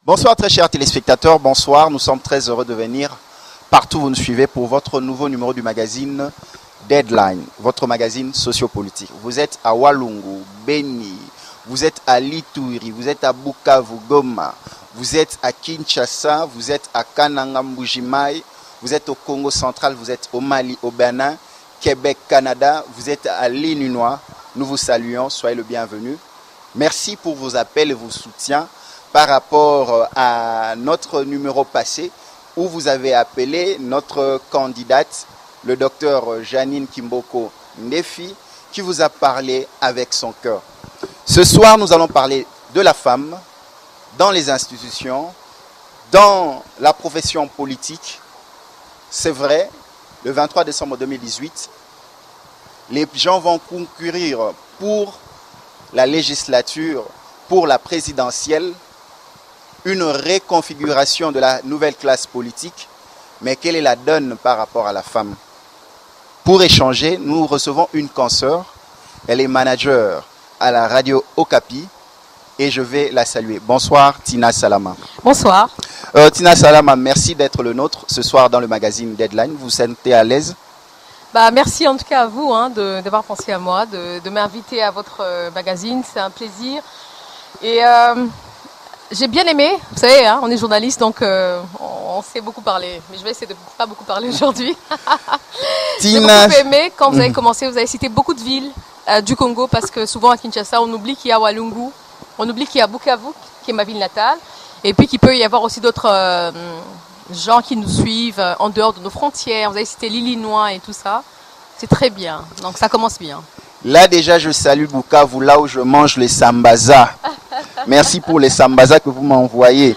Bonsoir très chers téléspectateurs, bonsoir. Nous sommes très heureux de venir partout où vous nous suivez pour votre nouveau numéro du magazine Deadline, votre magazine sociopolitique. Vous êtes à Walungu, Beni, vous êtes à Lituri, vous êtes à Bukavu, Goma, vous êtes à Kinshasa, vous êtes à Kananga, Mbujimai, vous êtes au Congo central, vous êtes au Mali, au Bénin, Québec, Canada, vous êtes à l'Illinois. Nous vous saluons, soyez le bienvenu. Merci pour vos appels et vos soutiens par rapport à notre numéro passé où vous avez appelé notre candidate, le docteur Janine Kimboko Ndefi, qui vous a parlé avec son cœur. Ce soir, nous allons parler de la femme dans les institutions, dans la profession politique. C'est vrai, le 23 décembre 2018, les gens vont concourir pour la législature, pour la présidentielle, une reconfiguration de la nouvelle classe politique. Mais quelle est la donne par rapport à la femme? Pour échanger, nous recevons une consoeur. Elle est manager à la radio Okapi et je vais la saluer. Bonsoir Tina Salama. Bonsoir. Tina Salama, merci d'être le nôtre ce soir dans le magazine Deadline. Vous vous sentez à l'aise? Merci en tout cas à vous d'avoir pensé à moi, de m'inviter à votre magazine. C'est un plaisir. Et j'ai bien aimé, vous savez, on est journaliste, donc on sait beaucoup parler. Mais je vais essayer de ne pas beaucoup parler aujourd'hui. J'ai beaucoup aimé quand vous avez commencé, vous avez cité beaucoup de villes du Congo, parce que souvent à Kinshasa, on oublie qu'il y a Walungu, on oublie qu'il y a Bukavu, qui est ma ville natale, et puis qu'il peut y avoir aussi d'autres gens qui nous suivent en dehors de nos frontières. Vous avez cité l'Illinois et tout ça. C'est très bien, donc ça commence bien. Là déjà, je salue Bukavu, là où je mange les sambaza. Merci pour les sambaza que vous m'envoyez.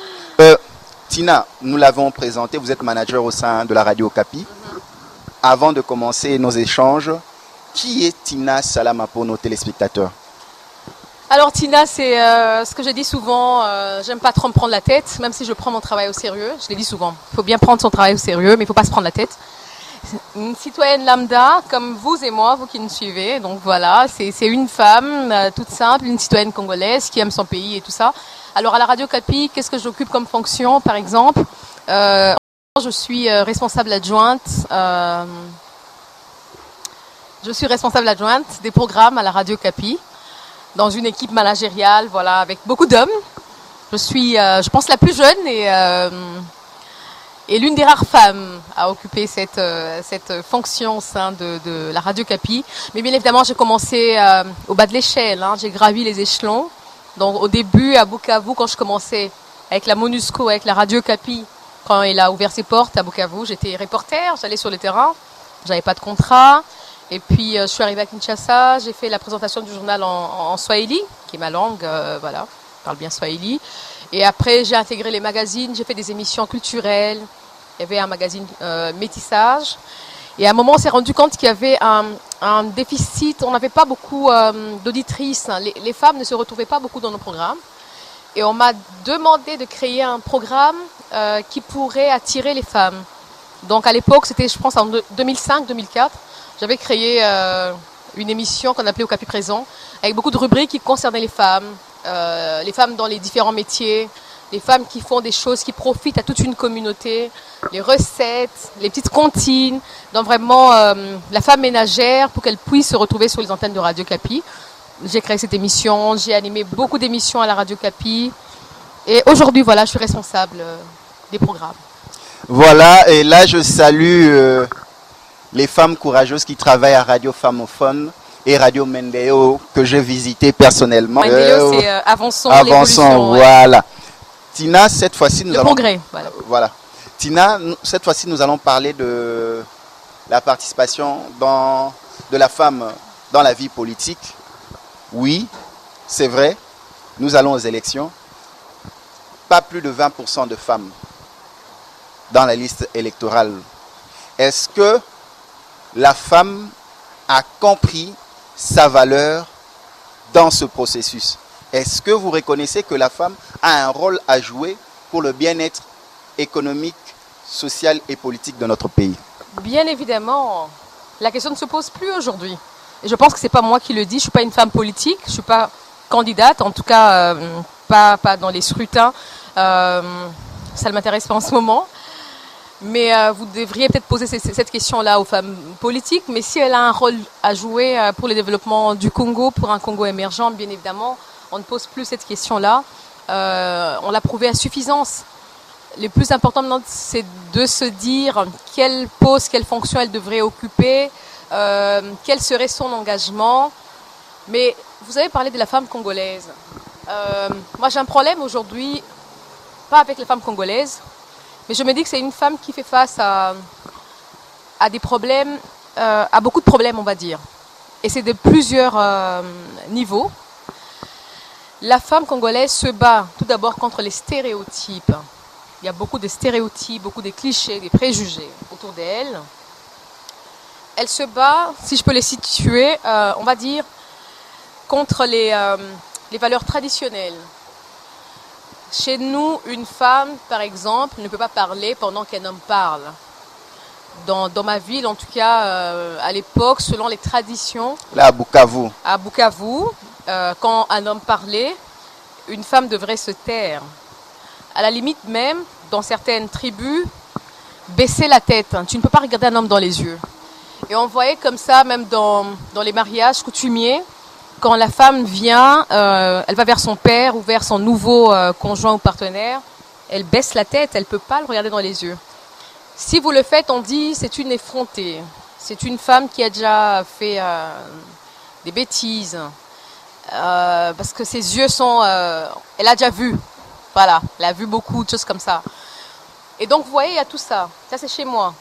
Tina, nous l'avons présenté, vous êtes manager au sein de la radio Okapi. Avant de commencer nos échanges, qui est Tina Salama pour nos téléspectateurs? Alors Tina, c'est ce que je dis souvent, j'aime pas trop me prendre la tête, même si je prends mon travail au sérieux, je l'ai dit souvent. Il faut bien prendre son travail au sérieux, mais il ne faut pas se prendre la tête. Une citoyenne lambda, comme vous et moi, vous qui nous suivez. Donc voilà, c'est une femme toute simple, une citoyenne congolaise qui aime son pays et tout ça. Alors à la radio Okapi, qu'est-ce que j'occupe comme fonction, par exemple? Je suis responsable adjointe. Je suis responsable adjointe des programmes à la radio Okapi, dans une équipe managériale, voilà, avec beaucoup d'hommes. Je suis, je pense, la plus jeune et l'une des rares femmes à occuper cette fonction au sein de la radio Okapi. Mais bien évidemment, j'ai commencé au bas de l'échelle, j'ai gravi les échelons. Donc au début, à Bukavu, quand je commençais avec la MONUSCO, avec la radio Okapi, quand il a ouvert ses portes à Bukavu, j'étais reporter, j'allais sur le terrain, j'avais pas de contrat. Et puis je suis arrivée à Kinshasa, j'ai fait la présentation du journal en Swahili, qui est ma langue, voilà, je parle bien Swahili. Et après, j'ai intégré les magazines, j'ai fait des émissions culturelles. Il y avait un magazine métissage. Et à un moment, on s'est rendu compte qu'il y avait un déficit. On n'avait pas beaucoup d'auditrices. Les femmes ne se retrouvaient pas beaucoup dans nos programmes. Et on m'a demandé de créer un programme qui pourrait attirer les femmes. Donc à l'époque, c'était, je pense, en 2005-2004, j'avais créé une émission qu'on appelait Okapi Présent, avec beaucoup de rubriques qui concernaient les femmes dans les différents métiers, les femmes qui font des choses qui profitent à toute une communauté, les recettes, les petites comptines, donc vraiment la femme ménagère pour qu'elle puisse se retrouver sur les antennes de Radio Okapi. J'ai créé cette émission, j'ai animé beaucoup d'émissions à la Radio Okapi et aujourd'hui, voilà, je suis responsable des programmes. Voilà, et là je salue les femmes courageuses qui travaillent à Radio Famophone et Radio Mendeo que j'ai visité personnellement. Mendeo, c'est Avançons, voilà. Tina, cette fois-ci, nous allons... progrès, voilà. Tina, cette fois-ci, nous allons parler de la participation de la femme dans la vie politique. Oui, c'est vrai, nous allons aux élections. Pas plus de 20% de femmes dans la liste électorale. Est-ce que la femme a compris sa valeur dans ce processus? Est-ce que vous reconnaissez que la femme a un rôle à jouer pour le bien-être économique, social et politique de notre pays? Bien évidemment, la question ne se pose plus aujourd'hui. Et je pense que ce n'est pas moi qui le dis, je ne suis pas une femme politique, je ne suis pas candidate, en tout cas pas dans les scrutins Ça ne m'intéresse pas en ce moment. Mais vous devriez peut-être poser cette question-là aux femmes politiques. Mais si elle a un rôle à jouer pour le développement du Congo, pour un Congo émergent, bien évidemment, on ne pose plus cette question-là. On l'a prouvé à suffisance. Le plus important maintenant, c'est de se dire quelle poste, quelle fonction elle devrait occuper, quel serait son engagement. Mais vous avez parlé de la femme congolaise. Moi, j'ai un problème aujourd'hui, pas avec les femmes congolaises, mais je me dis que c'est une femme qui fait face à des problèmes, à beaucoup de problèmes, on va dire. Et c'est de plusieurs niveaux. La femme congolaise se bat tout d'abord contre les stéréotypes. Il y a beaucoup de stéréotypes, beaucoup de clichés, des préjugés autour d'elle. Elle se bat, si je peux les situer, on va dire, contre les valeurs traditionnelles. Chez nous, une femme, par exemple, ne peut pas parler pendant qu'un homme parle. Dans ma ville, en tout cas, à l'époque, selon les traditions. Là, à Bukavu. À Bukavu, quand un homme parlait, une femme devrait se taire. À la limite même, dans certaines tribus, baisser la tête. Tu ne peux pas regarder un homme dans les yeux. Et on voyait comme ça, même dans les mariages coutumiers, quand la femme vient, elle va vers son père ou vers son nouveau conjoint ou partenaire, elle baisse la tête, elle ne peut pas le regarder dans les yeux. Si vous le faites, on dit c'est une effrontée. C'est une femme qui a déjà fait des bêtises. Parce que ses yeux sont... elle a déjà vu. Voilà, elle a vu beaucoup de choses comme ça. Et donc, vous voyez, il y a tout ça. Ça, c'est chez moi.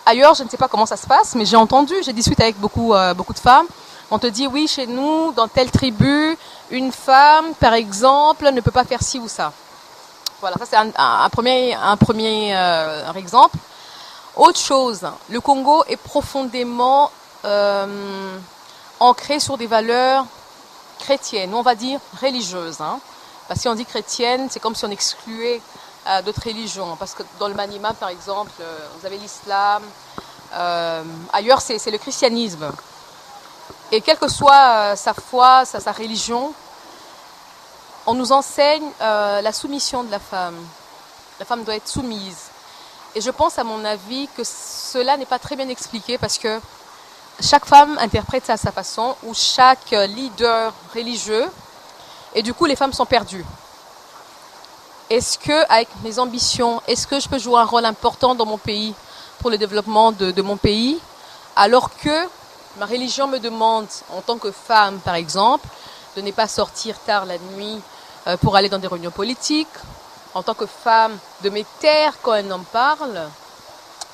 Ailleurs, je ne sais pas comment ça se passe, mais j'ai entendu, j'ai discuté avec beaucoup de femmes. On te dit, oui, chez nous, dans telle tribu, une femme, par exemple, ne peut pas faire ci ou ça. Voilà, ça c'est un premier exemple. Autre chose, le Congo est profondément ancré sur des valeurs chrétiennes, on va dire religieuses. Hein. Parce que si on dit chrétienne, c'est comme si on excluait d'autres religions. Parce que dans le Maniema, par exemple, vous avez l'islam. Ailleurs, c'est le christianisme. Et quelle que soit sa foi, sa religion, on nous enseigne la soumission de la femme. La femme doit être soumise. Et je pense, à mon avis, que cela n'est pas très bien expliqué parce que chaque femme interprète ça à sa façon, ou chaque leader religieux, et du coup, les femmes sont perdues. Est-ce que, avec mes ambitions, est-ce que je peux jouer un rôle important dans mon pays, pour le développement de mon pays, alors que ma religion me demande, en tant que femme par exemple, de ne pas sortir tard la nuit pour aller dans des réunions politiques, en tant que femme, de me taire quand un homme parle,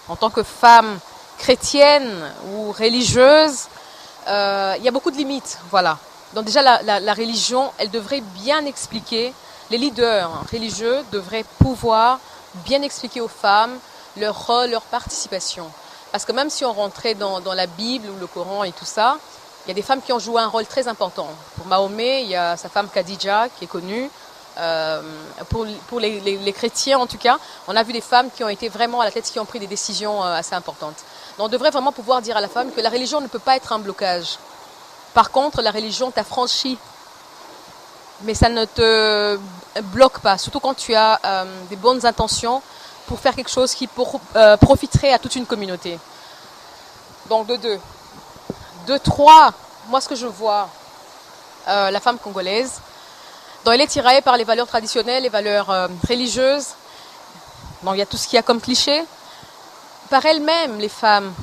en tant que femme chrétienne ou religieuse, il y a beaucoup de limites, voilà. Donc déjà la religion, elle devrait bien expliquer, les leaders religieux devraient pouvoir bien expliquer aux femmes leur rôle, leur participation. Parce que même si on rentrait dans la Bible ou le Coran et tout ça, il y a des femmes qui ont joué un rôle très important. Pour Mahomet, il y a sa femme Khadija qui est connue. Pour les chrétiens en tout cas, on a vu des femmes qui ont été vraiment à la tête, qui ont pris des décisions assez importantes. Donc on devrait vraiment pouvoir dire à la femme que la religion ne peut pas être un blocage. Par contre, la religion t'affranchit, mais ça ne te bloque pas, surtout quand tu as des bonnes intentions pour faire quelque chose qui profiterait à toute une communauté. Donc de deux. De trois, moi ce que je vois, la femme congolaise, donc elle est tiraillée par les valeurs traditionnelles, les valeurs religieuses. Bon, il y a tout ce qu'il y a comme cliché. Par elles-mêmes, les femmes.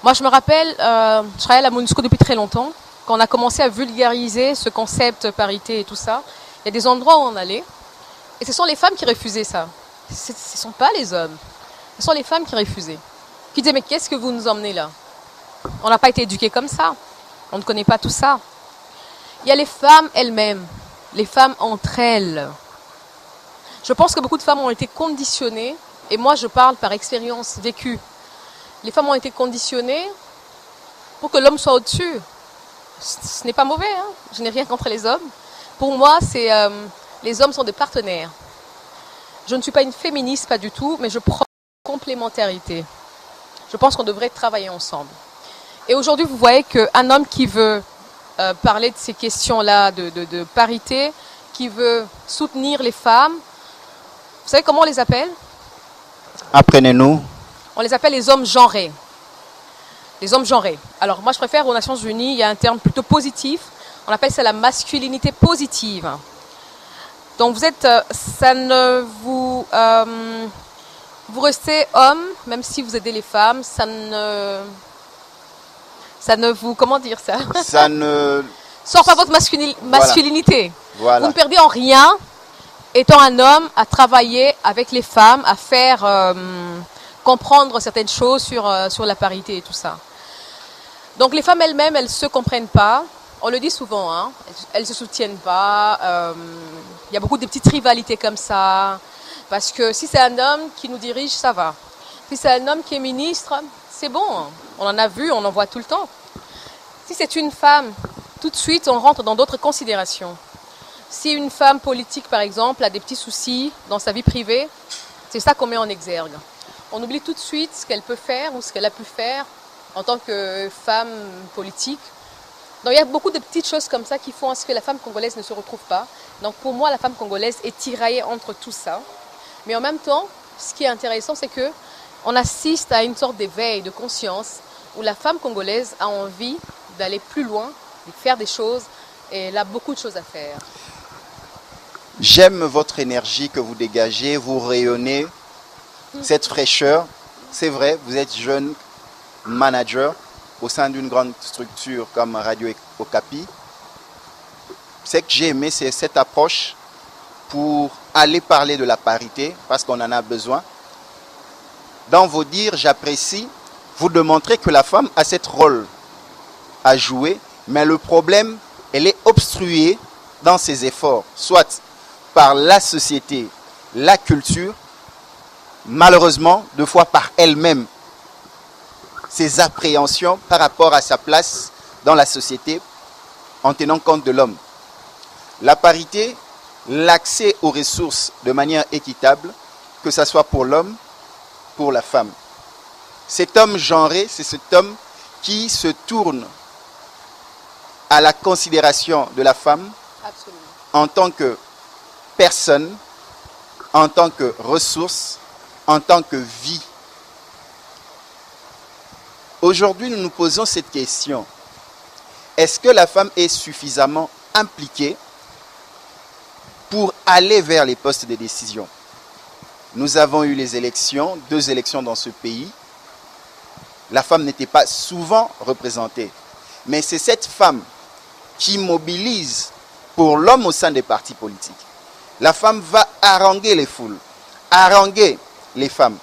Moi, je me rappelle, je travaille à la MONUSCO depuis très longtemps. Quand on a commencé à vulgariser ce concept parité et tout ça, il y a des endroits où on allait. Et ce sont les femmes qui refusaient ça. Ce ne sont pas les hommes. Ce sont les femmes qui refusaient. Qui disaient, mais qu'est-ce que vous nous emmenez là? On n'a pas été éduqués comme ça. On ne connaît pas tout ça. Il y a les femmes elles-mêmes. Les femmes entre elles. Je pense que beaucoup de femmes ont été conditionnées, et moi je parle par expérience vécue. Les femmes ont été conditionnées pour que l'homme soit au-dessus. Ce n'est pas mauvais, hein. Je n'ai rien contre les hommes. Pour moi, les hommes sont des partenaires. Je ne suis pas une féministe, pas du tout, mais je prends une complémentarité. Je pense qu'on devrait travailler ensemble. Et aujourd'hui, vous voyez qu'un homme qui veut parler de ces questions-là de parité, qui veut soutenir les femmes, Vous savez comment on les appelle? Apprenez-nous. On les appelle les hommes genrés. Les hommes genrés. Alors moi je préfère aux Nations Unies, il y a un terme plutôt positif. On appelle ça la masculinité positive. Donc vous êtes, ça ne vous, vous restez homme, même si vous aidez les femmes, ça ne vous, comment dire ça? Ça ne sort pas votre masculinité. Voilà. Vous ne perdez en rien, étant un homme, à travailler avec les femmes, à faire comprendre certaines choses sur la parité et tout ça. Donc les femmes elles-mêmes, elles ne se comprennent pas. On le dit souvent, hein, elles ne se soutiennent pas. Il y a beaucoup de petites rivalités comme ça. Parce que si c'est un homme qui nous dirige, ça va. Si c'est un homme qui est ministre, c'est bon. On en a vu, on en voit tout le temps. Si c'est une femme, tout de suite, on rentre dans d'autres considérations. Si une femme politique, par exemple, a des petits soucis dans sa vie privée, c'est ça qu'on met en exergue. On oublie tout de suite ce qu'elle peut faire ou ce qu'elle a pu faire en tant que femme politique. Donc il y a beaucoup de petites choses comme ça qui font à ce que la femme congolaise ne se retrouve pas. Donc pour moi, la femme congolaise est tiraillée entre tout ça. Mais en même temps, ce qui est intéressant, c'est qu'on assiste à une sorte d'éveil de conscience où la femme congolaise a envie d'aller plus loin, de faire des choses, et elle a beaucoup de choses à faire. J'aime votre énergie que vous dégagez, vous rayonnez, cette fraîcheur. C'est vrai, vous êtes jeune manager au sein d'une grande structure comme Radio Okapi. Ce que j'ai aimé, c'est cette approche pour aller parler de la parité, parce qu'on en a besoin. Dans vos dires, j'apprécie, vous démontrez que la femme a ce rôle à jouer, mais le problème, elle est obstruée dans ses efforts, soit par la société, la culture, malheureusement, deux fois par elle-même, ses appréhensions par rapport à sa place dans la société en tenant compte de l'homme. La parité, l'accès aux ressources de manière équitable, que ce soit pour l'homme, pour la femme. Cet homme genré, c'est cet homme qui se tourne à la considération de la femme. Absolument. En tant que personne, en tant que ressource, en tant que vie. Aujourd'hui, nous nous posons cette question. Est-ce que la femme est suffisamment impliquée pour aller vers les postes de décision? Nous avons eu les élections, 2 élections dans ce pays. La femme n'était pas souvent représentée. Mais c'est cette femme qui mobilise pour l'homme au sein des partis politiques. La femme va haranguer les foules, haranguer les femmes.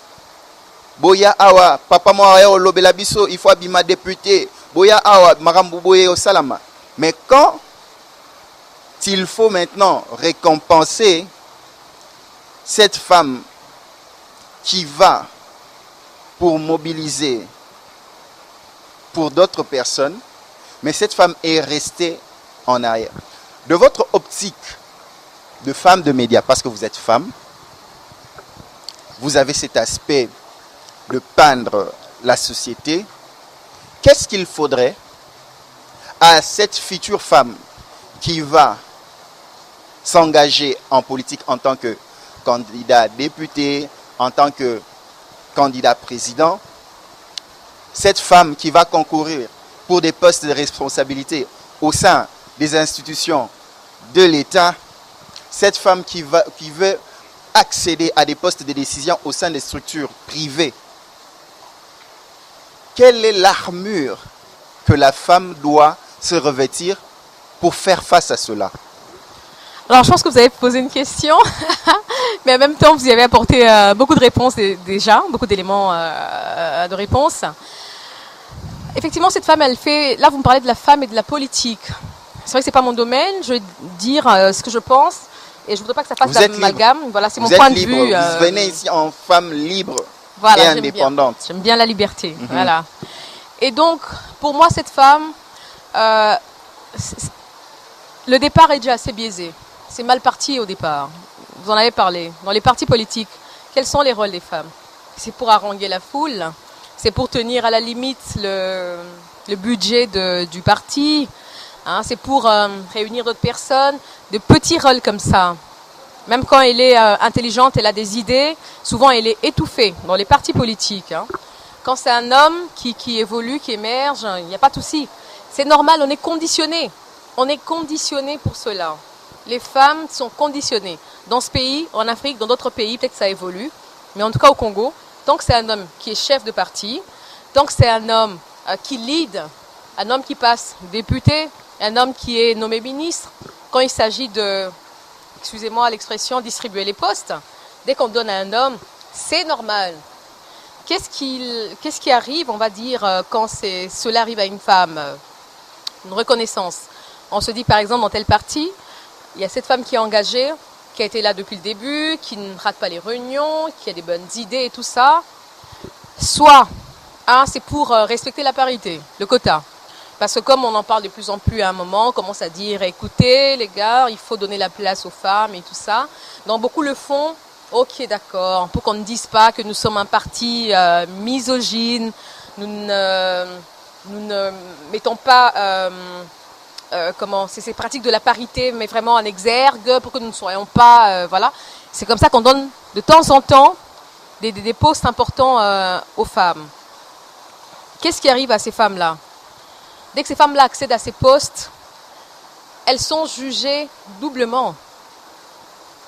Boya awa, papa moi au lobela biso, il faut abima député. Boya awa, marambu boye au salama. Mais quand il faut maintenant récompenser cette femme qui va pour mobiliser pour d'autres personnes, mais cette femme est restée en arrière. De votre optique de femme de médias, parce que vous êtes femme, vous avez cet aspect de peindre la société. Qu'est-ce qu'il faudrait à cette future femme qui va s'engager en politique en tant que candidat député, en tant que candidat président, cette femme qui va concourir pour des postes de responsabilité au sein des institutions de l'État, cette femme qui veut accéder à des postes de décision au sein des structures privées, quelle est l'armure que la femme doit se revêtir pour faire face à cela? Alors, je pense que vous avez posé une question, mais en même temps, vous y avez apporté beaucoup de réponses déjà, beaucoup d'éléments de réponse. Effectivement, cette femme, elle fait... Là, vous me parlez de la femme et de la politique. C'est vrai que ce n'est pas mon domaine. Je vais dire ce que je pense et je ne voudrais pas que ça fasse d'amalgame. Voilà, c'est mon point de vue. Vous venez ici en femme libre, voilà, et indépendante. J'aime bien la liberté. Voilà. Et donc, pour moi, cette femme, le départ est déjà assez biaisé. C'est mal parti au départ. Vous en avez parlé. Dans les partis politiques, quels sont les rôles des femmes? C'est pour haranguer la foule, c'est pour tenir à la limite le budget du parti, hein, c'est pour réunir d'autres personnes, de petits rôles comme ça. Même quand elle est intelligente, elle a des idées, souvent elle est étouffée dans les partis politiques. Hein. Quand c'est un homme qui évolue, qui émerge, il n'y a pas de souci. C'est normal, on est conditionné. On est conditionné pour cela. Les femmes sont conditionnées. Dans ce pays, en Afrique, dans d'autres pays, peut-être que ça évolue. Mais en tout cas au Congo, tant que c'est un homme qui est chef de parti, tant que c'est un homme qui lead, un homme qui passe député, un homme qui est nommé ministre, quand il s'agit de, excusez-moi l'expression, distribuer les postes, dès qu'on donne à un homme, c'est normal. Qu'est-ce qui arrive, on va dire, quand cela arrive à une femme? Une reconnaissance. On se dit par exemple dans tel parti, il y a cette femme qui est engagée, qui a été là depuis le début, qui ne rate pas les réunions, qui a des bonnes idées et tout ça. Soit, c'est pour respecter la parité, le quota. Parce que comme on en parle de plus en plus à un moment, on commence à dire, écoutez les gars, il faut donner la place aux femmes et tout ça. Donc beaucoup le font, ok d'accord, pour qu'on ne dise pas que nous sommes un parti misogyne, nous ne mettons pas ces pratiques de la parité, mais vraiment en exergue, pour que nous ne soyons pas, voilà. C'est comme ça qu'on donne de temps en temps des postes importants aux femmes. Qu'est-ce qui arrive à ces femmes-là? Dès que ces femmes-là accèdent à ces postes, elles sont jugées doublement.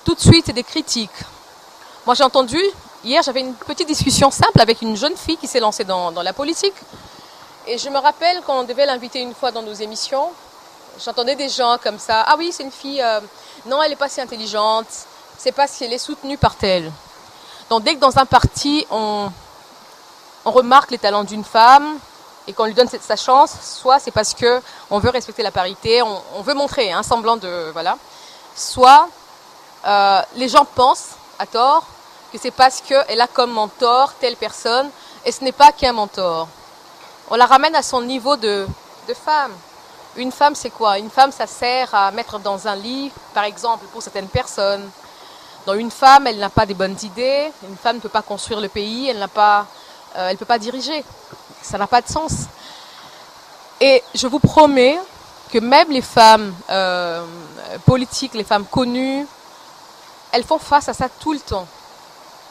Tout de suite, des critiques. Moi, j'ai entendu, hier, j'avais une petite discussion simple avec une jeune fille qui s'est lancée dans la politique. Et je me rappelle quand on devait l'inviter une fois dans nos émissions, j'entendais des gens comme ça. Ah oui, c'est une fille, non, elle n'est pas si intelligente, c'est parce qu'elle est soutenue par tel. Donc dès que dans un parti, on remarque les talents d'une femme et qu'on lui donne sa chance, soit c'est parce qu'on veut respecter la parité, on veut montrer un semblant de... Voilà. Soit les gens pensent, à tort, que c'est parce qu'elle a comme mentor telle personne, et ce n'est pas qu'un mentor. On la ramène à son niveau de femme. Une femme, c'est quoi? Une femme, ça sert à mettre dans un lit, par exemple, pour certaines personnes. Donc une femme, elle n'a pas des bonnes idées. Une femme ne peut pas construire le pays. Elle ne peut pas diriger. Ça n'a pas de sens. Et je vous promets que même les femmes politiques, les femmes connues, elles font face à ça tout le temps.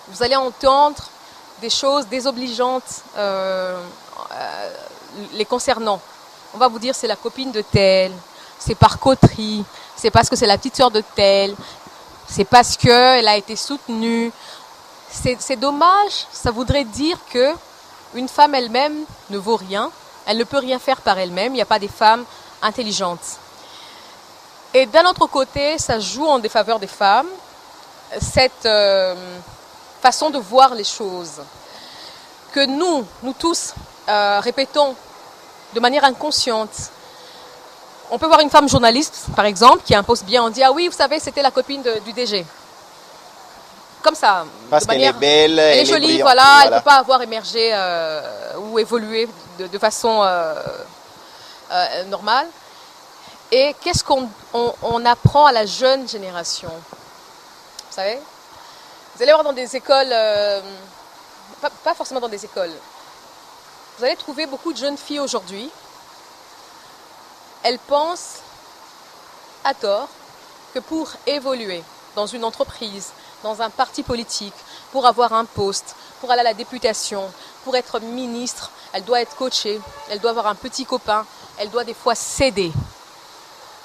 Vous allez entendre des choses désobligeantes les concernant. On va vous dire c'est la copine de telle, c'est par coterie, c'est parce que c'est la petite sœur de telle, c'est parce qu'elle a été soutenue. C'est dommage, ça voudrait dire que une femme elle-même ne vaut rien, elle ne peut rien faire par elle-même, il n'y a pas des femmes intelligentes. Et d'un autre côté, ça joue en défaveur des femmes, cette façon de voir les choses. Que nous tous, répétons de manière inconsciente. On peut voir une femme journaliste, par exemple, qui a un poste bien, on dit « Ah oui, vous savez, c'était la copine du DG ». Comme ça. Parce qu'elle est belle, elle est jolie, brillante, voilà, voilà. elle ne peut pas avoir émergé ou évolué de façon normale. Et qu'est-ce qu'on apprend à la jeune génération? Vous savez? Vous allez voir dans des écoles, pas forcément dans des écoles, vous allez trouver beaucoup de jeunes filles aujourd'hui. Elles pensent, à tort, que pour évoluer dans une entreprise, dans un parti politique, pour avoir un poste, pour aller à la députation, pour être ministre, elle doit être coachée, elle doit avoir un petit copain, elle doit des fois céder.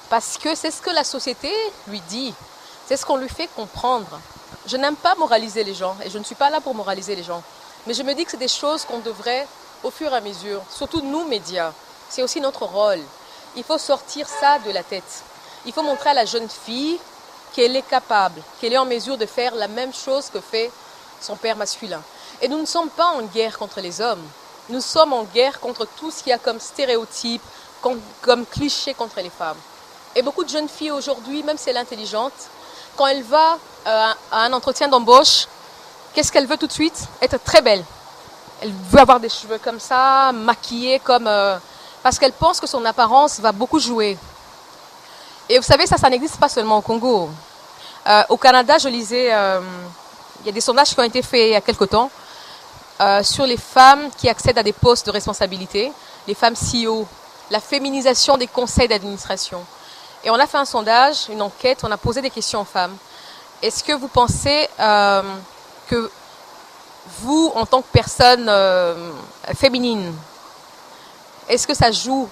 Parce que c'est ce que la société lui dit, c'est ce qu'on lui fait comprendre. Je n'aime pas moraliser les gens, et je ne suis pas là pour moraliser les gens. Mais je me dis que c'est des choses qu'on devrait, au fur et à mesure, surtout nous médias, c'est aussi notre rôle. Il faut sortir ça de la tête. Il faut montrer à la jeune fille qu'elle est capable, qu'elle est en mesure de faire la même chose que fait son père masculin. Et nous ne sommes pas en guerre contre les hommes. Nous sommes en guerre contre tout ce qu'il y a comme stéréotype, comme cliché contre les femmes. Et beaucoup de jeunes filles aujourd'hui, même si elle est intelligente, quand elle va à un entretien d'embauche, qu'est-ce qu'elle veut tout de suite? Être très belle. Elle veut avoir des cheveux comme ça, maquillée comme... parce qu'elle pense que son apparence va beaucoup jouer. Et vous savez, ça n'existe pas seulement au Congo. Au Canada, je lisais, il y a des sondages qui ont été faits il y a quelque temps sur les femmes qui accèdent à des postes de responsabilité, les femmes CEO, la féminisation des conseils d'administration. Et on a fait un sondage, une enquête, on a posé des questions aux femmes. est-ce que vous pensez que vous, en tant que personne féminine, est-ce que ça joue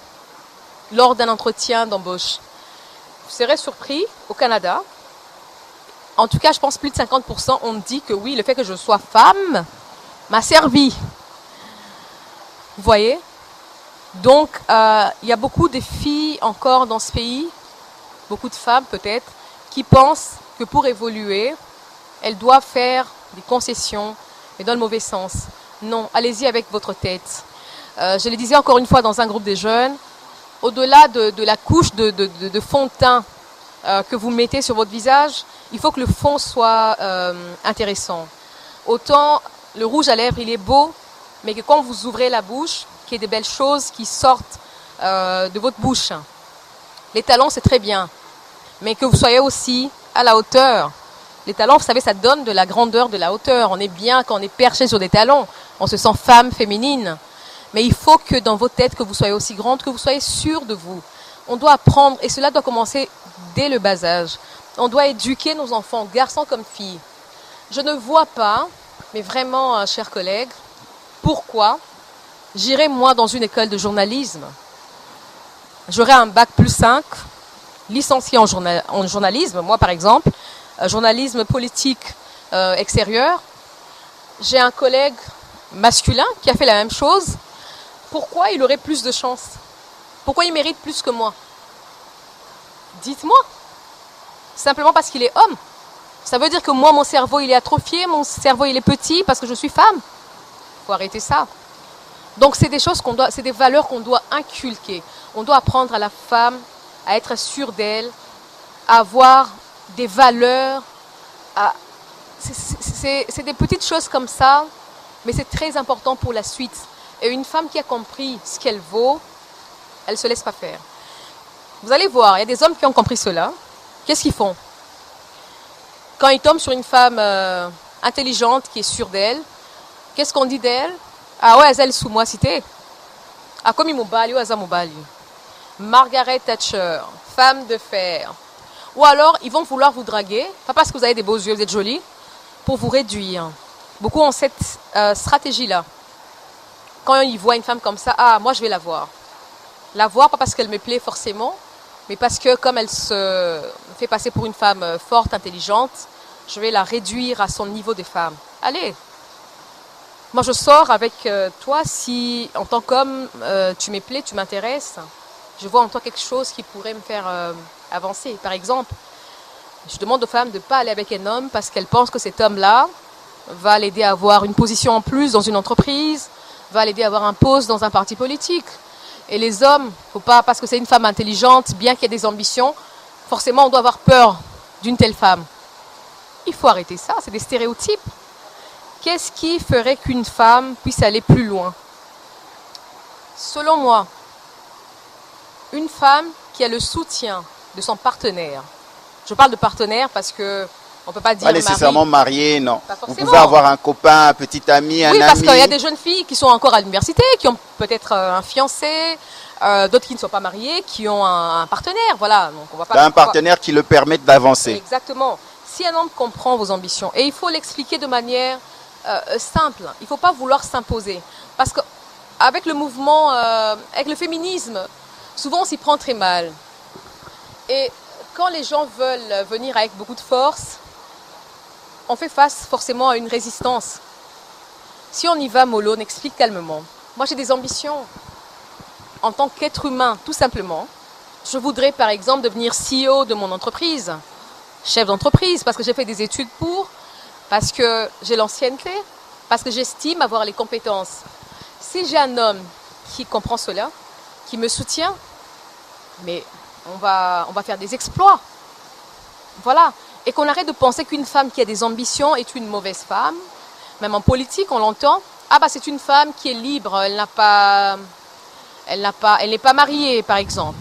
lors d'un entretien d'embauche? Vous serez surpris, au Canada, en tout cas, je pense plus de 50%, on me dit que oui, le fait que je sois femme m'a servi. Vous voyez? Donc, il y a beaucoup de filles encore dans ce pays, beaucoup de femmes peut-être, qui pensent que pour évoluer, elles doivent faire des concessions, mais dans le mauvais sens. Non, allez-y avec votre tête. Je le disais encore une fois dans un groupe de jeunes, au-delà de la couche de fond de teint que vous mettez sur votre visage, il faut que le fond soit intéressant. Autant le rouge à lèvres, il est beau, mais que quand vous ouvrez la bouche, qu'il y ait des belles choses qui sortent de votre bouche. Les talents, c'est très bien, mais que vous soyez aussi à la hauteur. Les talents, vous savez, ça donne de la grandeur, de la hauteur. On est bien quand on est perché sur des talons. On se sent femme, féminine. Mais il faut que dans vos têtes, que vous soyez aussi grande, que vous soyez sûre de vous. On doit apprendre, et cela doit commencer dès le bas âge. On doit éduquer nos enfants, garçons comme filles. Je ne vois pas, mais vraiment, chers collègues, pourquoi j'irai moi dans une école de journalisme. J'aurai un bac plus 5, licencié en journalisme, moi par exemple, journalisme politique extérieur. J'ai un collègue masculin qui a fait la même chose. Pourquoi il aurait plus de chance? Pourquoi il mérite plus que moi? Dites-moi. Simplement parce qu'il est homme. Ça veut dire que moi, mon cerveau, il est atrophié, mon cerveau, il est petit parce que je suis femme. Il faut arrêter ça. Donc, c'est des choses c'est des valeurs qu'on doit inculquer. On doit apprendre à la femme à être sûre d'elle, à avoir des valeurs. C'est des petites choses comme ça, mais c'est très important pour la suite. Et une femme qui a compris ce qu'elle vaut, elle ne se laisse pas faire. Vous allez voir, il y a des hommes qui ont compris cela. Qu'est-ce qu'ils font? Quand ils tombent sur une femme intelligente qui est sûre d'elle, qu'est-ce qu'on dit d'elle? Ah ouais, elle sous moi cité. Ah, comme Imobali ou Azamobali. Margaret Thatcher, femme de fer. Ou alors, ils vont vouloir vous draguer, pas parce que vous avez des beaux yeux, vous êtes jolie, pour vous réduire. Beaucoup ont cette stratégie-là. Quand ils voient une femme comme ça, ah, moi je vais la voir. La voir, pas parce qu'elle me plaît forcément, mais parce que comme elle se fait passer pour une femme forte, intelligente, je vais la réduire à son niveau de femme. Allez, moi je sors avec toi si en tant qu'homme tu me plais, tu m'intéresses. Je vois en toi quelque chose qui pourrait me faire avancer. Par exemple, je demande aux femmes de ne pas aller avec un homme parce qu'elles pensent que cet homme-là va l'aider à avoir une position en plus dans une entreprise, va l'aider à avoir un poste dans un parti politique. Et les hommes, faut pas, parce que c'est une femme intelligente, bien qu'il y ait des ambitions, forcément on doit avoir peur d'une telle femme. Il faut arrêter ça, c'est des stéréotypes. Qu'est-ce qui ferait qu'une femme puisse aller plus loin? Selon moi, une femme qui a le soutien de son partenaire. Je parle de partenaire parce que on peut pas dire pas nécessairement marié, non. Vous pouvez avoir un copain, un petit ami, un ami. Oui, parce qu'il y a des jeunes filles qui sont encore à l'université, qui ont peut-être un fiancé, d'autres qui ne sont pas mariées, qui ont un partenaire, voilà. Donc on va pas. Un partenaire qui le permet d'avancer. Exactement. Si un homme comprend vos ambitions, et il faut l'expliquer de manière simple, il ne faut pas vouloir s'imposer. Parce qu'avec le mouvement, avec le féminisme, souvent on s'y prend très mal. Et quand les gens veulent venir avec beaucoup de force, on fait face forcément à une résistance. Si on y va mollo, on explique calmement. Moi j'ai des ambitions en tant qu'être humain, tout simplement. Je voudrais par exemple devenir CEO de mon entreprise, chef d'entreprise, parce que j'ai fait des études parce que j'ai l'ancienneté, parce que j'estime avoir les compétences. Si j'ai un homme qui comprend cela, qui me soutient, mais on va faire des exploits. Voilà. Et qu'on arrête de penser qu'une femme qui a des ambitions est une mauvaise femme. Même en politique, on l'entend. Ah bah c'est une femme qui est libre, elle n'est pas mariée, par exemple.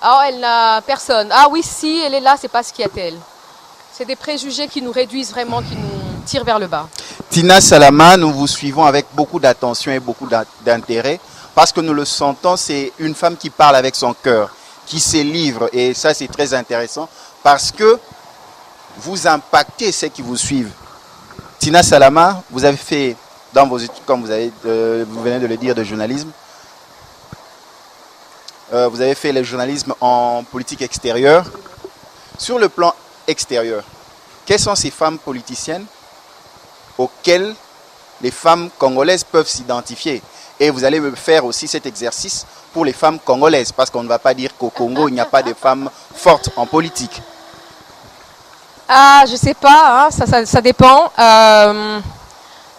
Ah, elle n'a personne. Ah oui, si, elle est là, c'est parce qu'il y a elle. C'est des préjugés qui nous réduisent vraiment, qui nous tirent vers le bas. Tina Salama, nous vous suivons avec beaucoup d'attention et beaucoup d'intérêt. Parce que nous le sentons, c'est une femme qui parle avec son cœur, qui se livre. Et ça, c'est très intéressant. Parce que vous impactez ceux qui vous suivent. Tina Salama, vous avez fait, dans vos études, comme vous venez de le dire, de journalisme, vous avez fait le journalisme en politique extérieure. Sur le plan extérieur, quelles sont ces femmes politiciennes auxquelles les femmes congolaises peuvent s'identifier? Et vous allez me faire aussi cet exercice pour les femmes congolaises, parce qu'on ne va pas dire qu'au Congo, il n'y a pas de femmes fortes en politique. Ah, je sais pas, hein, ça dépend.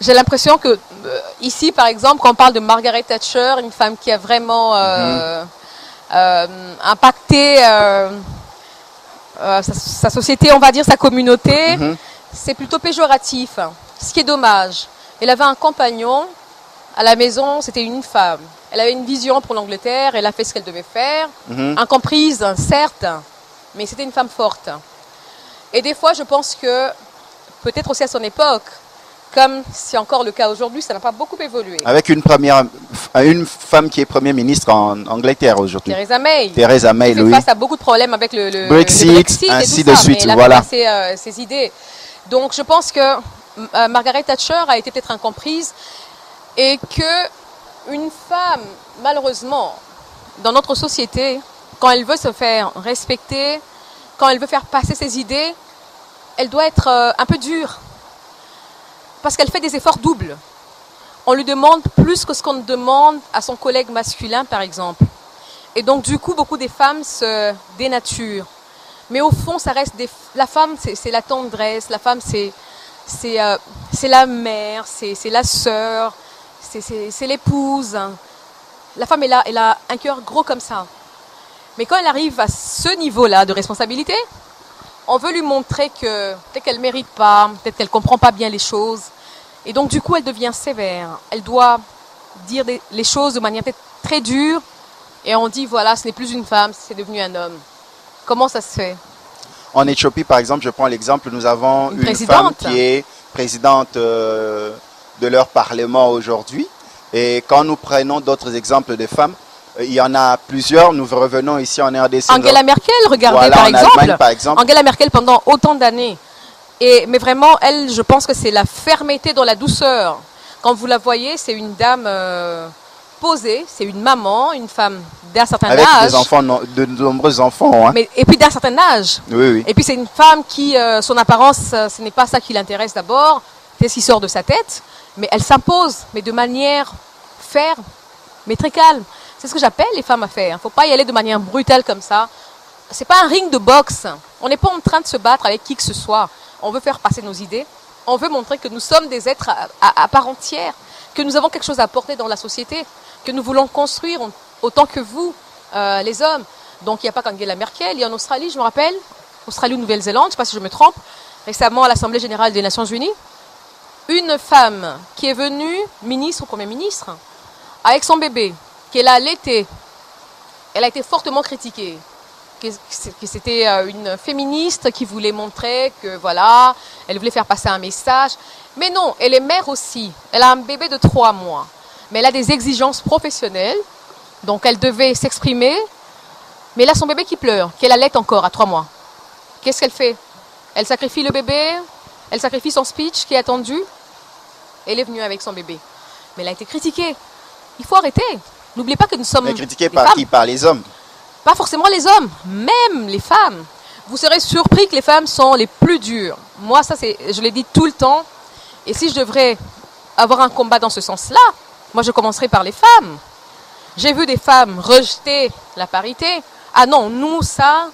J'ai l'impression que ici, par exemple, quand on parle de Margaret Thatcher, une femme qui a vraiment impacté sa société, on va dire sa communauté, c'est plutôt péjoratif, ce qui est dommage. Elle avait un compagnon à la maison, c'était une femme. Elle avait une vision pour l'Angleterre, elle a fait ce qu'elle devait faire, incomprise, certes, mais c'était une femme forte. Et des fois, je pense que, peut-être aussi à son époque, comme c'est encore le cas aujourd'hui, ça n'a pas beaucoup évolué. Avec une femme qui est Premier ministre en Angleterre aujourd'hui. Theresa May. Theresa May, qui fait face à beaucoup de problèmes avec le Brexit ainsi et tout de ça, suite. mais elle voilà. a ses idées. Donc je pense que Margaret Thatcher a été peut-être incomprise et que une femme, malheureusement, dans notre société, quand elle veut se faire respecter, quand elle veut faire passer ses idées, elle doit être un peu dure. Parce qu'elle fait des efforts doubles. On lui demande plus que ce qu'on demande à son collègue masculin, par exemple. Et donc, du coup, beaucoup des femmes se dénaturent. Mais au fond, ça reste la femme, c'est la tendresse. La femme, c'est la mère, c'est la sœur, c'est l'épouse. La femme, elle a un cœur gros comme ça. Mais quand elle arrive à ce niveau-là de responsabilité, on veut lui montrer que peut-être qu'elle ne mérite pas, peut-être qu'elle ne comprend pas bien les choses. Et donc, du coup, elle devient sévère. Elle doit dire les choses de manière peut-être très dure. Et on dit, voilà, ce n'est plus une femme, c'est devenu un homme. Comment ça se fait? En Éthiopie, par exemple, je prends l'exemple, nous avons une femme qui est présidente de leur parlement aujourd'hui. Et quand nous prenons d'autres exemples de femmes, il y en a plusieurs. Nous revenons ici en RDC. Angela Merkel, regardez, voilà, par exemple. Angela Merkel pendant autant d'années. Mais vraiment, elle, je pense que c'est la fermeté dans la douceur. Quand vous la voyez, c'est une dame posée, c'est une maman, une femme d'un certain âge. Avec des enfants, de nombreux enfants. Hein. Et puis d'un certain âge. Oui, oui. Et puis c'est une femme qui, son apparence, ce n'est pas ça qui l'intéresse d'abord, c'est ce qui sort de sa tête. Mais elle s'impose, mais de manière ferme, mais très calme. C'est ce que j'appelle les femmes à faire. Il ne faut pas y aller de manière brutale comme ça. Ce n'est pas un ring de boxe. On n'est pas en train de se battre avec qui que ce soit. On veut faire passer nos idées. On veut montrer que nous sommes des êtres à part entière, que nous avons quelque chose à apporter dans la société, que nous voulons construire autant que vous, les hommes. Donc il n'y a pas qu'Angela Merkel. Il y a en Australie, je me rappelle, Australie ou Nouvelle-Zélande, je ne sais pas si je me trompe, récemment à l'Assemblée générale des Nations Unies, une femme qui est venue ministre ou Premier ministre, avec son bébé, qu'elle a allaité, elle a été fortement critiquée. Que c'était une féministe qui voulait montrer que voilà, elle voulait faire passer un message. Mais non, elle est mère aussi. Elle a un bébé de 3 mois. Mais elle a des exigences professionnelles. Donc elle devait s'exprimer. Mais elle a son bébé qui pleure, qu'elle allaite encore à 3 mois. Qu'est-ce qu'elle fait? Elle sacrifie le bébé, elle sacrifie son speech qui est attendu. Elle est venue avec son bébé. Mais elle a été critiquée. Il faut arrêter. N'oubliez pas que nous sommes... Mais critiquée par qui? Par les hommes? Pas forcément les hommes, même les femmes. Vous serez surpris que les femmes sont les plus dures. Moi, ça, je l'ai dit tout le temps. Et si je devrais avoir un combat dans ce sens-là, moi, je commencerai par les femmes. J'ai vu des femmes rejeter la parité. Ah non, nous, ça,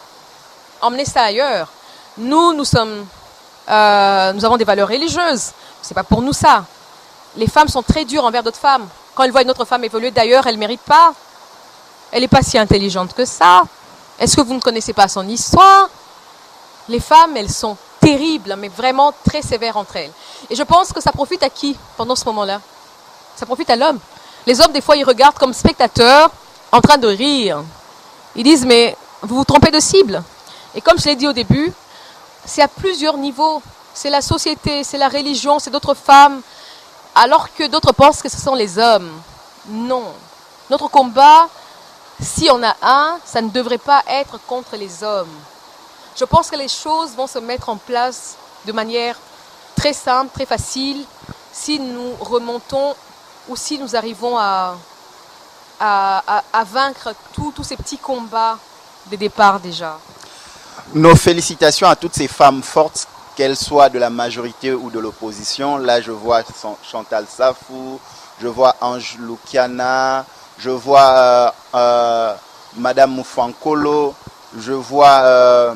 emmenez ça ailleurs. Nous avons des valeurs religieuses. C'est pas pour nous ça. Les femmes sont très dures envers d'autres femmes. Quand elles voient une autre femme évoluer, d'ailleurs, elle ne mérite pas. Elle n'est pas si intelligente que ça. Est-ce que vous ne connaissez pas son histoire? Les femmes, elles sont terribles, mais vraiment très sévères entre elles. Et je pense que ça profite à qui pendant ce moment-là? Ça profite à l'homme. Les hommes, des fois, ils regardent comme spectateurs en train de rire. Ils disent, mais vous vous trompez de cible. Et comme je l'ai dit au début, c'est à plusieurs niveaux. C'est la société, c'est la religion, c'est d'autres femmes, alors que d'autres pensent que ce sont les hommes. Non. Notre combat... Si on a un, ça ne devrait pas être contre les hommes. Je pense que les choses vont se mettre en place de manière très simple, très facile, si nous remontons ou si nous arrivons à vaincre tous ces petits combats de départ déjà. Nos félicitations à toutes ces femmes fortes, qu'elles soient de la majorité ou de l'opposition. Là, je vois Chantal Safou, je vois Ange Lukiana, je vois Madame Moufankolo, je vois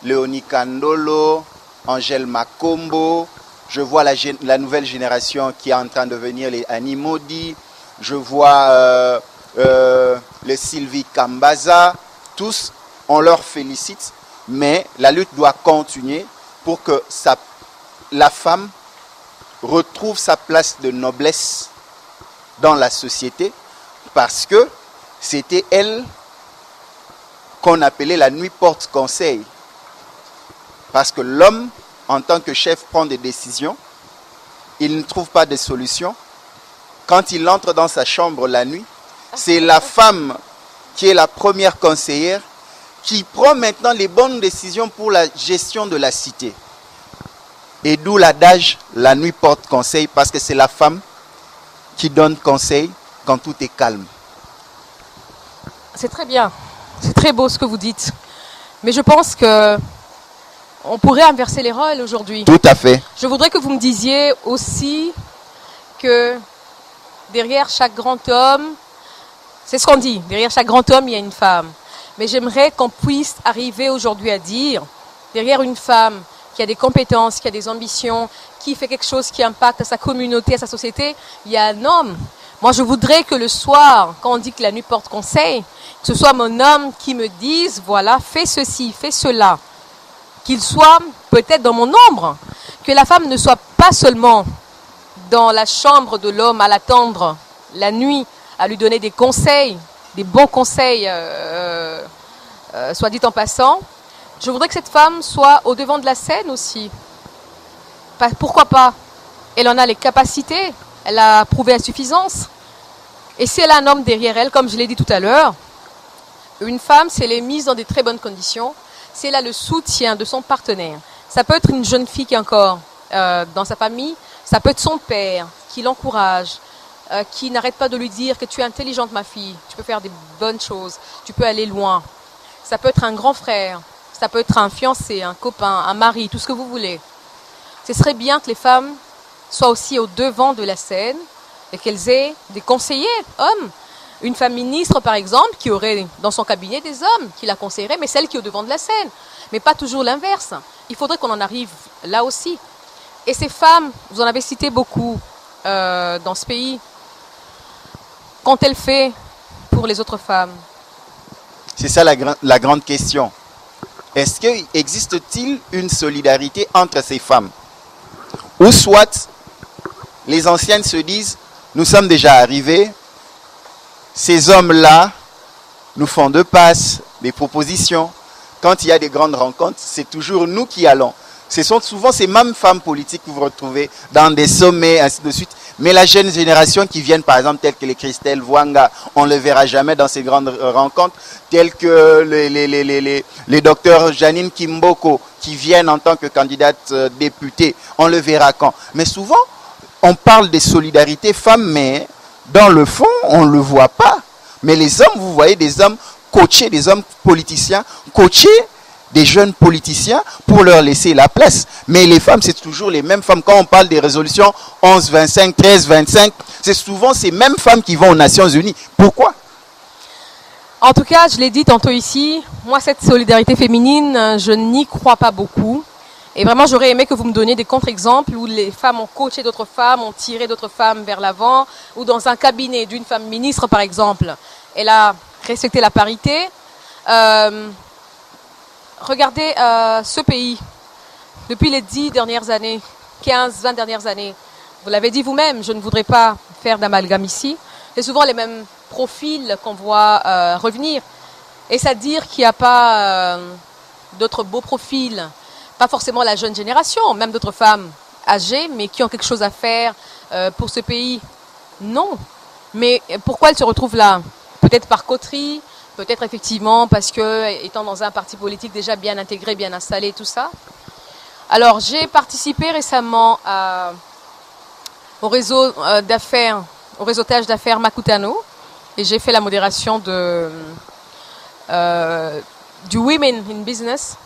Léonie Kandolo, Angèle Makombo, je vois la nouvelle génération qui est en train de venir, les Annie Modi, je vois les Sylvie Kambaza, tous, on leur félicite, mais la lutte doit continuer pour que la femme retrouve sa place de noblesse dans la société, parce que c'était elle qu'on appelait la nuit porte conseil. Parce que l'homme, en tant que chef, prend des décisions, il ne trouve pas de solution. Quand il entre dans sa chambre la nuit, c'est la femme qui est la première conseillère qui prend maintenant les bonnes décisions pour la gestion de la cité. Et d'où l'adage, la nuit porte conseil, parce que c'est la femme qui donne conseil quand tout est calme. C'est très bien, c'est très beau ce que vous dites. Mais je pense que on pourrait inverser les rôles aujourd'hui. Tout à fait. Je voudrais que vous me disiez aussi que derrière chaque grand homme, c'est ce qu'on dit, derrière chaque grand homme, il y a une femme. Mais j'aimerais qu'on puisse arriver aujourd'hui à dire, derrière une femme qui a des compétences, qui a des ambitions, qui fait quelque chose qui impacte à sa communauté, à sa société, il y a un homme. Moi, je voudrais que le soir, quand on dit que la nuit porte conseil, que ce soit mon homme qui me dise, voilà, fais ceci, fais cela. Qu'il soit peut-être dans mon ombre. Que la femme ne soit pas seulement dans la chambre de l'homme à l'attendre la nuit, à lui donner des conseils, des bons conseils, soit dit en passant. Je voudrais que cette femme soit au devant de la scène aussi. Pourquoi pas? Elle en a les capacités, elle a prouvé la suffisance. Et si elle a un homme derrière elle, comme je l'ai dit tout à l'heure, une femme, si elle est mise dans des très bonnes conditions, si elle a le soutien de son partenaire, ça peut être une jeune fille qui est encore dans sa famille, ça peut être son père qui l'encourage, qui n'arrête pas de lui dire que tu es intelligente ma fille, tu peux faire des bonnes choses, tu peux aller loin. Ça peut être un grand frère, ça peut être un fiancé, un copain, un mari, tout ce que vous voulez. Ce serait bien que les femmes soient aussi au devant de la scène et qu'elles aient des conseillers hommes. Une femme ministre, par exemple, qui aurait dans son cabinet des hommes qui la conseilleraient, mais celle qui est au devant de la scène. Mais pas toujours l'inverse. Il faudrait qu'on en arrive là aussi. Et ces femmes, vous en avez cité beaucoup dans ce pays, qu'ont-elles fait pour les autres femmes? C'est ça la grande question. Est-ce qu'existe-t-il une solidarité entre ces femmes? Ou soit, les anciennes se disent, nous sommes déjà arrivés, ces hommes-là nous font deux passes, des propositions. Quand il y a des grandes rencontres, c'est toujours nous qui allons. Ce sont souvent ces mêmes femmes politiques que vous retrouvez dans des sommets, ainsi de suite. Mais la jeune génération qui viennent, par exemple, telles que les Christelle Wanga, on ne le verra jamais dans ces grandes rencontres, telles que les docteurs Janine Kimboko, qui viennent en tant que candidate députée, on le verra quand. Mais souvent, on parle des solidarités femmes, mais dans le fond, on ne le voit pas. Mais les hommes, vous voyez des hommes coachés, des hommes politiciens coachés, des jeunes politiciens pour leur laisser la place. Mais les femmes, c'est toujours les mêmes femmes. Quand on parle des résolutions 11-25, 13-25, c'est souvent ces mêmes femmes qui vont aux Nations Unies. Pourquoi? En tout cas, je l'ai dit tantôt ici, moi cette solidarité féminine, je n'y crois pas beaucoup. Et vraiment, j'aurais aimé que vous me donniez des contre-exemples où les femmes ont coaché d'autres femmes, ont tiré d'autres femmes vers l'avant, ou dans un cabinet d'une femme ministre, par exemple, elle a respecté la parité. Regardez ce pays, depuis les 10 dernières années, 15, 20 dernières années, vous l'avez dit vous-même, je ne voudrais pas faire d'amalgame ici, c'est souvent les mêmes profils qu'on voit revenir. Et c'est à dire qu'il n'y a pas d'autres beaux profils, pas forcément la jeune génération, même d'autres femmes âgées, mais qui ont quelque chose à faire pour ce pays. Non. Mais pourquoi elles se retrouvent là? Peut-être par coterie, Peut-être effectivement parce que, étant dans un parti politique déjà bien intégré, bien installé, tout ça. Alors, j'ai participé récemment au réseau au réseautage d'affaires Makutano, et j'ai fait la modération du Women in Business.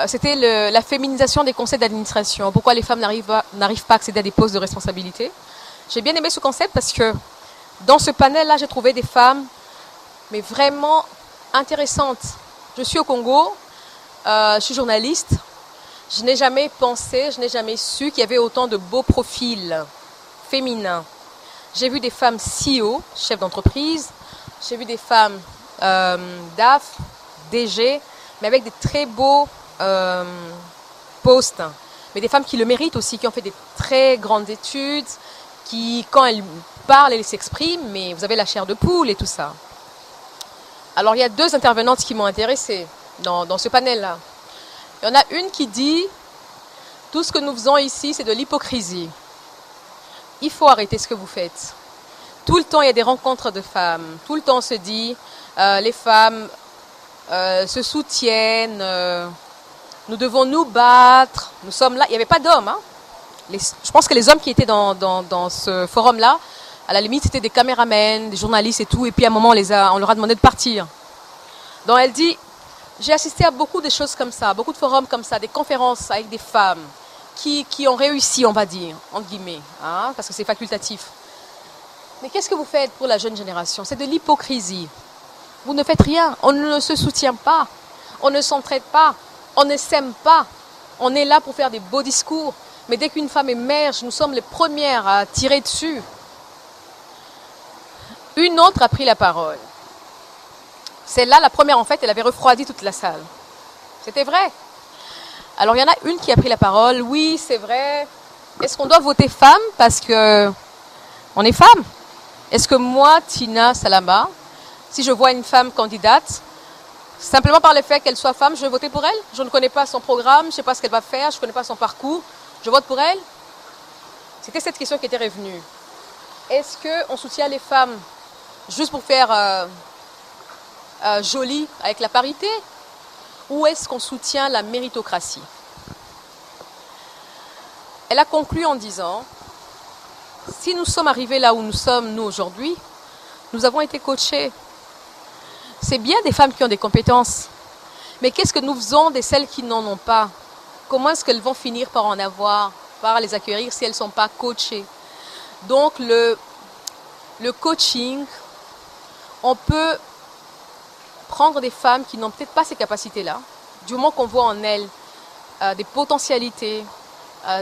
C'était la féminisation des conseils d'administration. Pourquoi les femmes n'arrivent pas à accéder à des postes de responsabilité. J'ai bien aimé ce concept parce que dans ce panel-là, j'ai trouvé des femmes, mais vraiment intéressantes. Je suis au Congo, je suis journaliste. Je n'ai jamais pensé, je n'ai jamais su qu'il y avait autant de beaux profils féminins. J'ai vu des femmes CEO, chefs d'entreprise. J'ai vu des femmes DAF, DG, mais avec des très beaux postes. Mais des femmes qui le méritent aussi, qui ont fait des très grandes études, qui, quand elles parlent, elles s'expriment, mais vous avez la chair de poule et tout ça. Alors, il y a 2 intervenantes qui m'ont intéressée dans ce panel-là. Il y en a une qui dit « Tout ce que nous faisons ici, c'est de l'hypocrisie. Il faut arrêter ce que vous faites. » Tout le temps, il y a des rencontres de femmes. Tout le temps, on se dit les femmes se soutiennent, nous devons nous battre, nous sommes là. Il n'y avait pas d'hommes. Hein. Je pense que les hommes qui étaient dans ce forum-là, à la limite, c'était des caméramans, des journalistes et tout. Et puis, à un moment, on leur a demandé de partir. Donc, elle dit... J'ai assisté à beaucoup de choses comme ça, beaucoup de forums comme ça, des conférences avec des femmes qui ont réussi, on va dire, entre guillemets, hein, parce que c'est facultatif. Mais qu'est-ce que vous faites pour la jeune génération? C'est de l'hypocrisie. Vous ne faites rien, on ne se soutient pas, on ne s'entraide pas, on ne s'aime pas. On est là pour faire des beaux discours, mais dès qu'une femme émerge, nous sommes les premières à tirer dessus. Une autre a pris la parole. Celle-là, la première, en fait, elle avait refroidi toute la salle. C'était vrai. Alors, il y en a une qui a pris la parole. Oui, c'est vrai. Est-ce qu'on doit voter femme parce que on est femme? Est-ce que moi, Tina Salama, si je vois une femme candidate, simplement par le fait qu'elle soit femme, je vais voter pour elle? Je ne connais pas son programme, je ne sais pas ce qu'elle va faire, je ne connais pas son parcours. Je vote pour elle? C'était cette question qui était revenue. Est-ce qu'on soutient les femmes juste pour faire... jolie avec la parité, ou est-ce qu'on soutient la méritocratie? Elle a conclu en disant, si nous sommes arrivés là où nous sommes, nous, aujourd'hui, nous avons été coachés. C'est bien des femmes qui ont des compétences, mais qu'est-ce que nous faisons de celles qui n'en ont pas? Comment est-ce qu'elles vont finir par en avoir, par les acquérir si elles ne sont pas coachées? Donc, le coaching, on peut prendre des femmes qui n'ont peut-être pas ces capacités-là, du moment qu'on voit en elles des potentialités,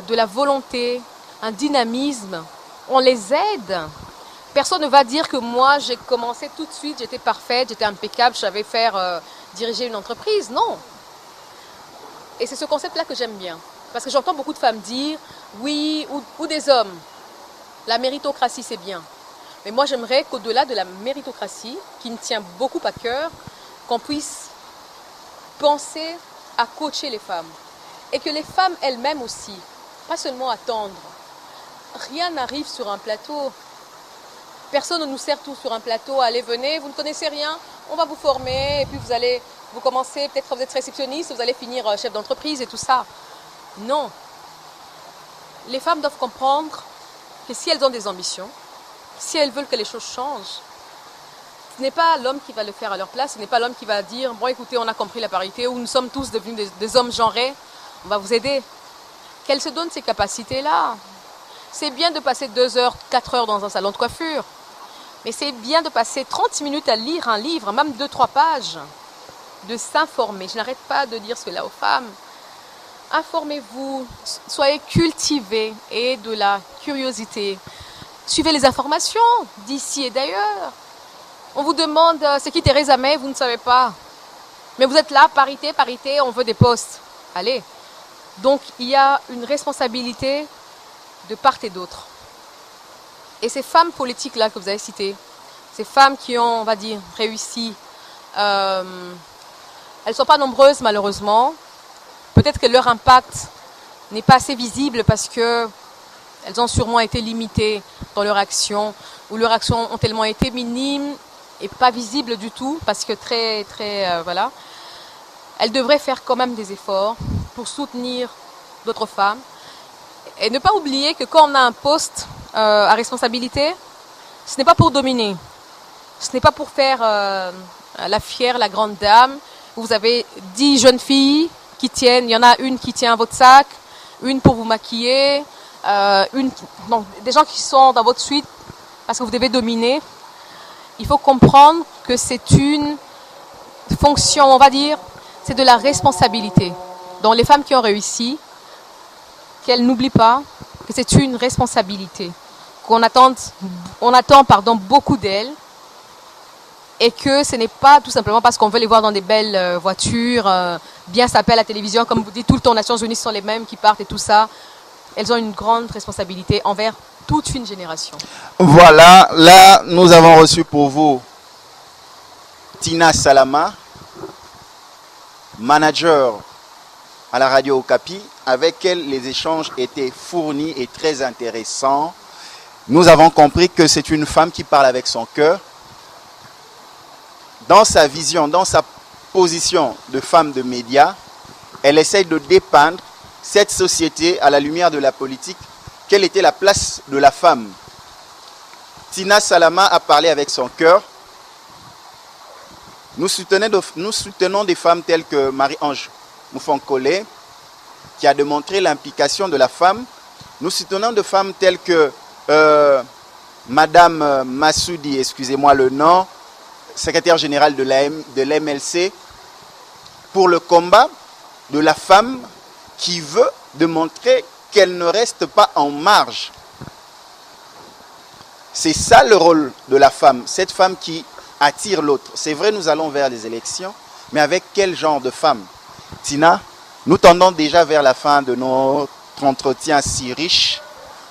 de la volonté, un dynamisme, on les aide. Personne ne va dire que moi, j'ai commencé tout de suite, j'étais parfaite, j'étais impeccable, je savais diriger une entreprise. Non. Et c'est ce concept-là que j'aime bien. Parce que j'entends beaucoup de femmes dire, oui, ou des hommes, la méritocratie, c'est bien. Mais moi, j'aimerais qu'au-delà de la méritocratie, qui me tient beaucoup à cœur, qu'on puisse penser à coacher les femmes. Et que les femmes elles-mêmes aussi, pas seulement attendre. Rien n'arrive sur un plateau. Personne ne nous sert tout sur un plateau. Allez, venez, vous ne connaissez rien, on va vous former. Et puis vous commencez, peut-être vous êtes réceptionniste, vous allez finir chef d'entreprise et tout ça. Non. Les femmes doivent comprendre que si elles ont des ambitions, si elles veulent que les choses changent, ce n'est pas l'homme qui va le faire à leur place, ce n'est pas l'homme qui va dire « Bon, écoutez, on a compris la parité, ou nous sommes tous devenus des hommes genrés, on va vous aider. » Qu'elles se donnent ces capacités-là. C'est bien de passer 2 heures, 4 heures dans un salon de coiffure, mais c'est bien de passer 30 minutes à lire un livre, même 2-3 pages, de s'informer. Je n'arrête pas de dire cela aux femmes. Informez-vous, soyez cultivés et de la curiosité. Suivez les informations d'ici et d'ailleurs. On vous demande c'est qui Theresa May, vous ne savez pas. Mais vous êtes là, parité, parité, on veut des postes. Allez. Donc il y a une responsabilité de part et d'autre. Et ces femmes politiques-là que vous avez citées, ces femmes qui ont, on va dire, réussi, elles ne sont pas nombreuses malheureusement. Peut-être que leur impact n'est pas assez visible parce que elles ont sûrement été limitées dans leur action, ou leurs actions ont tellement été minimes et pas visible du tout parce que voilà. Elles devraient faire quand même des efforts pour soutenir d'autres femmes et ne pas oublier que quand on a un poste à responsabilité, ce n'est pas pour dominer, ce n'est pas pour faire la fière, la grande dame. Vous avez 10 jeunes filles qui tiennent, il y en a une qui tient votre sac, une pour vous maquiller, des gens qui sont dans votre suite parce que vous devez dominer. Il faut comprendre que c'est une fonction, on va dire, c'est de la responsabilité. Donc les femmes qui ont réussi, qu'elles n'oublient pas que c'est une responsabilité, on attend beaucoup d'elles et que ce n'est pas tout simplement parce qu'on veut les voir dans des belles voitures, bien sapées à la télévision, comme vous dites, tout le temps, les Nations Unies sont les mêmes qui partent et tout ça. Elles ont une grande responsabilité envers toute une génération. Voilà, là, nous avons reçu pour vous Tina Salama, manager à la radio Okapi, avec elle les échanges étaient fournis et très intéressants. Nous avons compris que c'est une femme qui parle avec son cœur. Dans sa vision, dans sa position de femme de médias, elle essaye de dépeindre cette société à la lumière de la politique. Quelle était la place de la femme? Tina Salama a parlé avec son cœur. Nous soutenons des femmes telles que Marie-Ange Moufonkole, qui a démontré l'implication de la femme. Nous soutenons des femmes telles que Madame Massoudi, excusez-moi le nom, secrétaire générale de l'MLC, pour le combat de la femme qui veut démontrer qu'elle ne reste pas en marge. C'est ça le rôle de la femme, cette femme qui attire l'autre. C'est vrai, nous allons vers les élections, mais avec quel genre de femme? Tina, nous tendons déjà vers la fin de notre entretien si riche,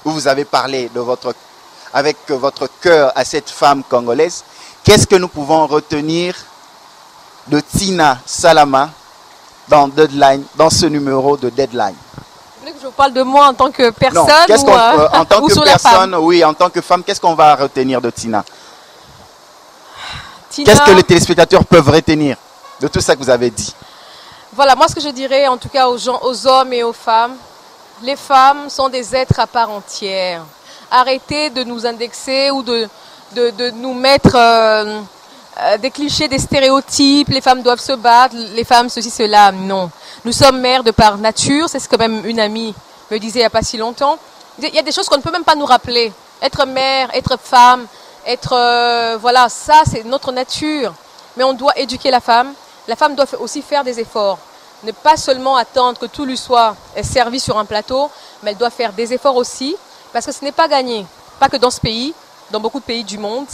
où vous avez parlé de avec votre cœur à cette femme congolaise. Qu'est-ce que nous pouvons retenir de Tina Salama dans Deadline, dans ce numéro de Deadline? Vous voulez que je vous parle de moi en tant que personne? Non, en tant ou que personne, oui, en tant que femme, qu'est-ce qu'on va retenir de Tina? Qu'est-ce que les téléspectateurs peuvent retenir de tout ça que vous avez dit? Voilà, moi ce que je dirais en tout cas aux gens, aux hommes et aux femmes, les femmes sont des êtres à part entière. Arrêtez de nous indexer ou de nous mettre des clichés, des stéréotypes, les femmes doivent se battre, les femmes ceci, cela, non. Nous sommes mères de par nature, c'est ce que même une amie me disait il n'y a pas si longtemps. Il y a des choses qu'on ne peut même pas nous rappeler. Être mère, être femme, voilà, ça c'est notre nature. Mais on doit éduquer la femme. La femme doit aussi faire des efforts. Ne pas seulement attendre que tout lui soit servi sur un plateau, mais elle doit faire des efforts aussi, parce que ce n'est pas gagné. Pas que dans ce pays, dans beaucoup de pays du monde,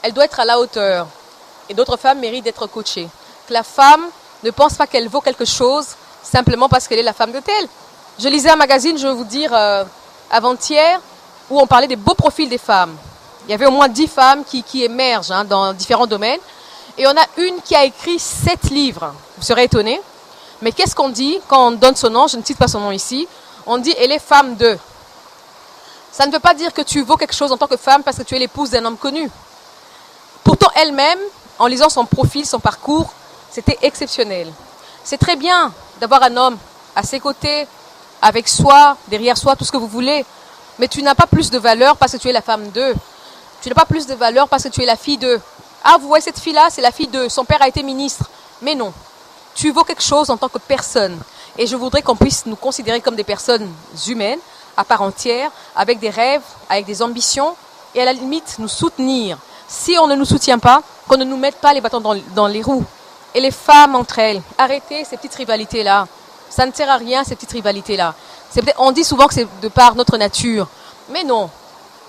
elle doit être à la hauteur. Et d'autres femmes méritent d'être coachées. Que la femme ne pense pas qu'elle vaut quelque chose simplement parce qu'elle est la femme de tel. Je lisais un magazine, je vais vous dire, avant-hier, où on parlait des beaux profils des femmes. Il y avait au moins 10 femmes qui émergent dans différents domaines. Et on a une qui a écrit 7 livres. Vous serez étonnés. Mais qu'est-ce qu'on dit quand on donne son nom? Je ne cite pas son nom ici. On dit « elle est femme de ». Ça ne veut pas dire que tu vaux quelque chose en tant que femme parce que tu es l'épouse d'un homme connu. Pourtant, elle-même, en lisant son profil, son parcours, c'était exceptionnel. C'est très bien d'avoir un homme à ses côtés, avec soi, derrière soi, tout ce que vous voulez. Mais tu n'as pas plus de valeur parce que tu es la femme d'eux. Tu n'as pas plus de valeur parce que tu es la fille d'eux. Ah, vous voyez cette fille-là, c'est la fille d'eux. Son père a été ministre. Mais non. Tu vaux quelque chose en tant que personne. Et je voudrais qu'on puisse nous considérer comme des personnes humaines, à part entière, avec des rêves, avec des ambitions, et à la limite, nous soutenir. Si on ne nous soutient pas, qu'on ne nous mette pas les bâtons dans les roues. Et les femmes entre elles, arrêtez ces petites rivalités-là. Ça ne sert à rien, ces petites rivalités-là. On dit souvent que c'est de par notre nature. Mais non.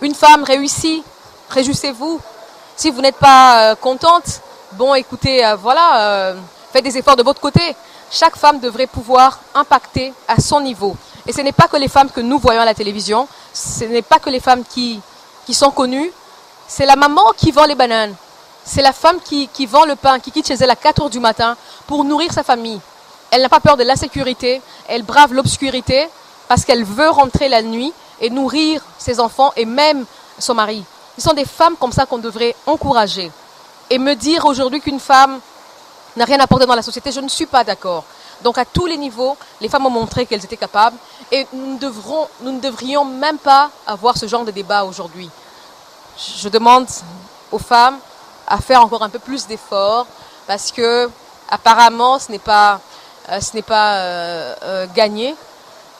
Une femme réussit. Réjouissez-vous. Si vous n'êtes pas contente, bon, écoutez, faites des efforts de votre côté. Chaque femme devrait pouvoir impacter à son niveau. Et ce n'est pas que les femmes que nous voyons à la télévision, ce n'est pas que les femmes qui sont connues, c'est la maman qui vend les bananes. C'est la femme qui vend le pain, qui quitte chez elle à 4 heures du matin pour nourrir sa famille. Elle n'a pas peur de l'insécurité, elle brave l'obscurité parce qu'elle veut rentrer la nuit et nourrir ses enfants et même son mari. Ce sont des femmes comme ça qu'on devrait encourager. Et me dire aujourd'hui qu'une femme n'a rien apporté dans la société, je ne suis pas d'accord. Donc à tous les niveaux, les femmes ont montré qu'elles étaient capables et nous ne devrions même pas avoir ce genre de débat aujourd'hui. Je demande aux femmes à faire encore un peu plus d'efforts parce que apparemment ce n'est pas gagné.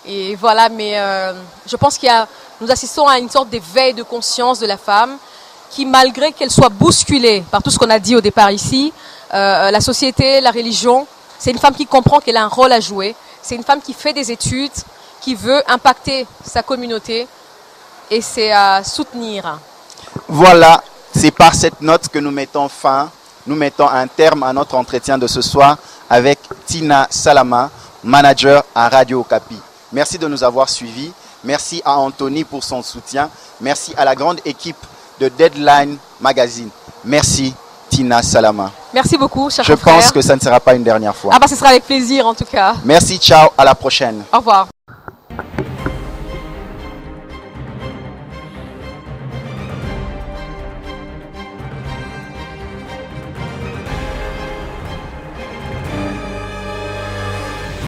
Et voilà, mais je pense nous assistons à une sorte d'éveil de conscience de la femme qui, malgré qu'elle soit bousculée par tout ce qu'on a dit au départ ici, la société, la religion, c'est une femme qui comprend qu'elle a un rôle à jouer. C'est une femme qui fait des études, qui veut impacter sa communauté et c'est à soutenir. Voilà, c'est par cette note que nous mettons un terme à notre entretien de ce soir avec Tina Salama, manager à Radio Okapi. Merci de nous avoir suivis. Merci à Anthony pour son soutien. Merci à la grande équipe de Deadline Magazine. Merci Tina Salama. Merci beaucoup, cher Je frère. pense que ça ne sera pas une dernière fois. Ah bah ce sera avec plaisir en tout cas. Merci, ciao, à la prochaine. Au revoir.